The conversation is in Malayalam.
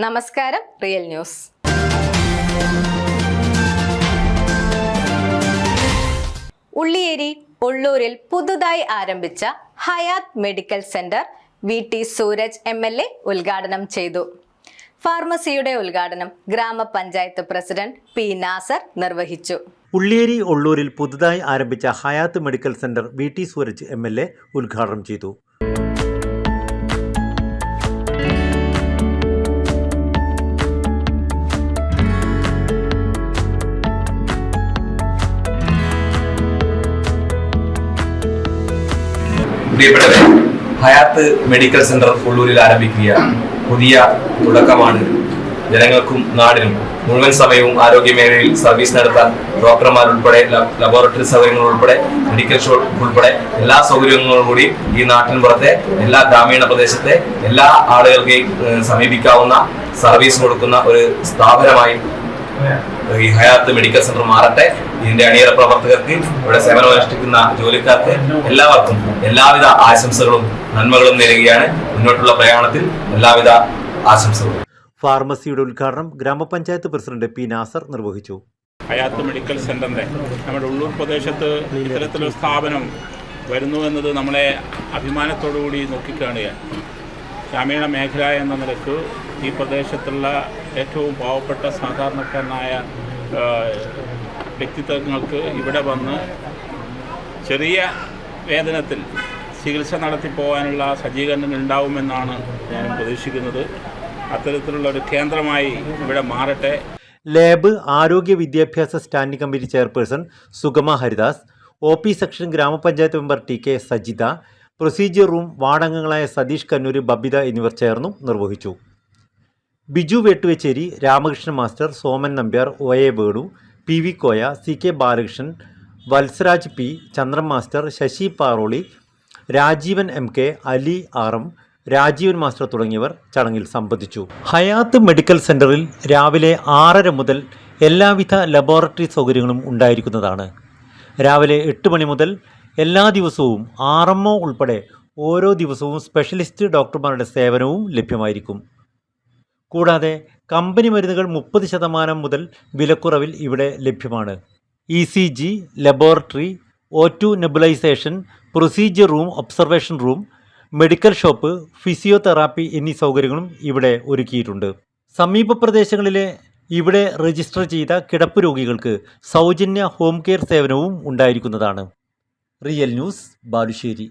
നമസ്കാരം, റിയൽ ന്യൂസ്. ഉള്ളിയേരി ഉള്ളൂരിൽ പുതുതായി ആരംഭിച്ച Hayath medical centre VT Suraj MLA ഉദ്ഘാടനം ചെയ്തു. ഫാർമസിയുടെ ഉദ്ഘാടനം ഗ്രാമപഞ്ചായത്ത് പ്രസിഡന്റ് P നാസർ നിർവഹിച്ചു. ഉള്ളിയേരി ഉള്ളൂരിൽ പുതുതായി ആരംഭിച്ച Hayath medical centre VT Suraj MLA ഉദ്ഘാടനം ചെയ്തു. പ്രിയപ്പെട്ടവരെ, ഹയാത്ത് മെഡിക്കൽ സെന്റർ ഉള്ളൂരിൽ ആരംഭിക്കുക പുതിയ തുടക്കമാണ്. ജനങ്ങൾക്കും നാടിനും മുഴുവൻ സമയവും ആരോഗ്യ മേഖലയിൽ സർവീസ് നടത്താൻ ഡോക്ടർമാരുൾപ്പെടെ, ലബോറട്ടറി സൗകര്യങ്ങൾ ഉൾപ്പെടെ, മെഡിക്കൽ ഷോപ്പ് ഉൾപ്പെടെ എല്ലാ സൗകര്യങ്ങളോടും കൂടി ഈ നാട്ടിൻ പുറത്തെ എല്ലാ ഗ്രാമീണ പ്രദേശത്തെ എല്ലാ ആളുകൾക്കും സമീപിക്കാവുന്ന സർവീസ് കൊടുക്കുന്ന ഒരു സ്ഥാപനമായി ഈ ഹയാത്ത് മെഡിക്കൽ സെന്റർ മാറട്ടെ. ഇതിന്റെ അണിയറ പ്രവർത്തകർക്ക്, ഇവിടെ സേവനമനുഷ്ഠിക്കുന്ന ജോലിക്കാർക്ക് എല്ലാവർക്കും എല്ലാവിധ ആശംസകളും നന്മകളും നേരുകയാണ്. മുന്നോട്ടുള്ള പ്രയാണത്തിൽ എല്ലാവിധ ആശംസകളും. ഫാർമസിയുടെ ഉദ്ഘാടനം ഗ്രാമപഞ്ചായത്ത് പ്രസിഡന്റ് P നാസർ നിർവഹിച്ചു. ഹയാത്ത് മെഡിക്കൽ സെന്ററിന്റെ നമ്മുടെ ഉള്ളൂർ പ്രദേശത്ത് ഇത്തരത്തിലൊരു സ്ഥാപനം വരുന്നു എന്നത് നമ്മളെ അഭിമാനത്തോടുകൂടി നോക്കിക്കാണുകയാണ്. ഗ്രാമീണ മേഖല എന്ന നിലക്ക് ഈ പ്രദേശത്തുള്ള ഏറ്റവും പാവപ്പെട്ട സാധാരണക്കാരനായ വ്യക്തിത്വങ്ങൾക്ക് ഇവിടെ വന്ന് ചെറിയ വേതനത്തിൽ ചികിത്സ നടത്തിപ്പോകാനുള്ള സജ്ജീകരണങ്ങൾ ഉണ്ടാവുമെന്നാണ് ഞാൻ പ്രതീക്ഷിക്കുന്നത്. അത്തരത്തിലുള്ള ഒരു കേന്ദ്രമായി ഇവിടെ മാറട്ടെ. ലാബ് ആരോഗ്യ വിദ്യാഭ്യാസ standing committee chairperson Sugama Haridas, OP section grama panchayat member TK Sajitha, procedure room വാർഡംഗങ്ങളായ സതീഷ് കന്നൂര്, ബബിത എന്നിവർ ചേർന്നും നിർവഹിച്ചു. Biju Vettuvacheri, Ramakrishnan master, Soman Nambiar, OA Venu, PV Koya, CK Balakrishnan, Valsaraj P, Chandran master, Sasi Paroli, Rajeevan MK, Ali RM, Rajeevan master തുടങ്ങിയവർ ചടങ്ങിൽ സംബന്ധിച്ചു. ഹയാത്ത് മെഡിക്കൽ സെന്ററിൽ രാവിലെ 6:30 മുതൽ എല്ലാവിധ ലബോറട്ടറി സൗകര്യങ്ങളും ഉണ്ടായിരിക്കുന്നതാണ്. രാവിലെ 8 മണി മുതൽ എല്ലാ ദിവസവും RMO ഉൾപ്പെടെ ഓരോ ദിവസവും സ്പെഷ്യലിസ്റ്റ് ഡോക്ടർമാരുടെ സേവനവും ലഭ്യമായിരിക്കും. കൂടാതെ കമ്പനി മരുന്നുകൾ 30% മുതൽ വിലക്കുറവിൽ ഇവിടെ ലഭ്യമാണ്. ECG, laboratory, O2 nebulisation, procedure room, observation room, medical shop, physiotherapy എന്നീ സൗകര്യങ്ങളും ഇവിടെ ഒരുക്കിയിട്ടുണ്ട്. സമീപ പ്രദേശങ്ങളിലെ ഇവിടെ രജിസ്റ്റർ ചെയ്ത കിടപ്പ് രോഗികൾക്ക് സൗജന്യ ഹോം കെയർ സേവനവും ഉണ്ടായിരിക്കുന്നതാണ്. Real news, Balussery.